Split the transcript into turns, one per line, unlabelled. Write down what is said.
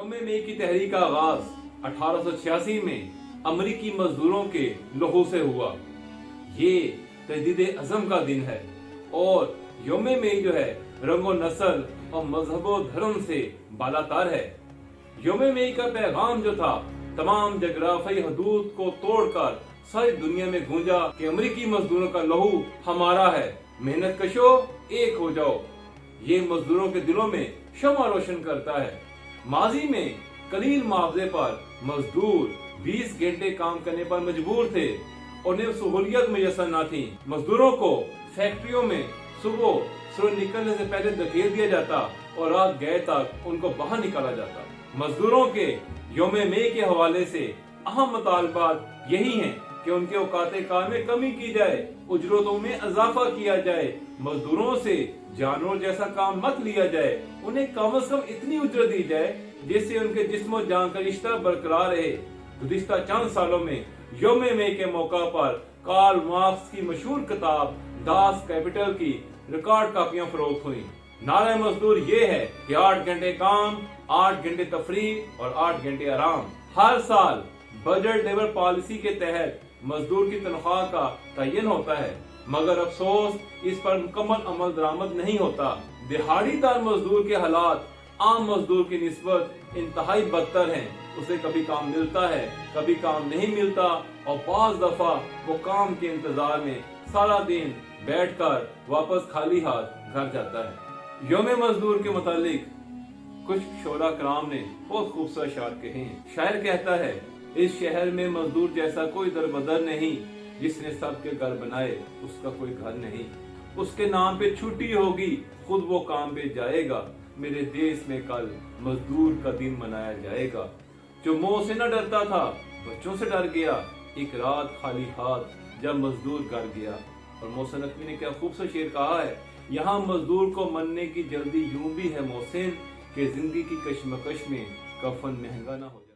यौम-ए मई की तहरीक का आगाज 1886 में अमरीकी मजदूरों के लहू से हुआ। ये तजदीद अज़म का दिन है और यौम-ए मई जो है रंगो नस्ल और मजहबो धर्म से बालातर है। यौम-ए मई का पैगाम जो था तमाम जगराफी हदूद को तोड़कर सारी दुनिया में गूंजा कि अमरीकी मजदूरों का लहू हमारा है, मेहनत कशो एक हो जाओ। ये मजदूरों के दिलों में शमा रोशन करता है। माजी में कलील मुआवजे पर मजदूर 20 घंटे काम करने पर मजबूर थे। उन्हें सहूलियत मुयस्सर न थी। मजदूरों को फैक्ट्रियों में सुबह सूरज निकलने से पहले धकेल दिया जाता और रात गए तक उनको बाहर निकाला जाता। मजदूरों के यौम-ए मई के हवाले से अहम मुतालबात यही हैं कि उनके औकाते कार में कमी की जाए, उजरतों में इजाफा किया जाए, मजदूरों से जानवर जैसा काम मत लिया जाए, उन्हें कम से कम इतनी उजरत दी जाए जिससे उनके जिस्म जान का रिश्ता बरकरार रहे। गुज़िश्ता चंद सालों में यौम-ए मई के मौका पर कार्ल मार्क्स की मशहूर किताब दास कैपिटल की रिकॉर्ड कापियां फरोख्त हुई। नारा मजदूर ये है कि 8 घंटे काम, 8 घंटे तफरीह और 8 घंटे आराम। हर साल बजट लेबर पॉलिसी के तहत मजदूर की तनख्वाह का तयन होता है, मगर अफसोस इस पर मुकम्मल अमल दरामद नहीं होता। दिहाड़ीदार मजदूर के हालात आम मजदूर की निस्बत इंतहाई बदतर हैं। उसे कभी काम मिलता है, कभी काम नहीं मिलता और बाज दफा वो काम के इंतजार में सारा दिन बैठकर वापस खाली हाथ घर जाता है। यौम मजदूर के मुतालिक कुछ शोरा कराम ने बहुत खूबसूरत शायर कहे हैं। शायर कहता है, इस शहर में मजदूर जैसा कोई दरबदर नहीं, जिसने सबके घर बनाए उसका कोई घर नहीं। उसके नाम पे छुट्टी होगी, खुद वो काम पे जाएगा। मेरे देश में कल मजदूर का दिन मनाया जाएगा। जो मौत से न डरता था बच्चों से डर गया। एक रात खाली हाथ जब मजदूर घर गया। और मोहसिन नकवी ने क्या खूबसूरत शेर कहा है, यहाँ मजदूर को मरने की जल्दी यूं भी है मोहसिन, कि जिंदगी की कश्मकश में कफन महंगा ना हो।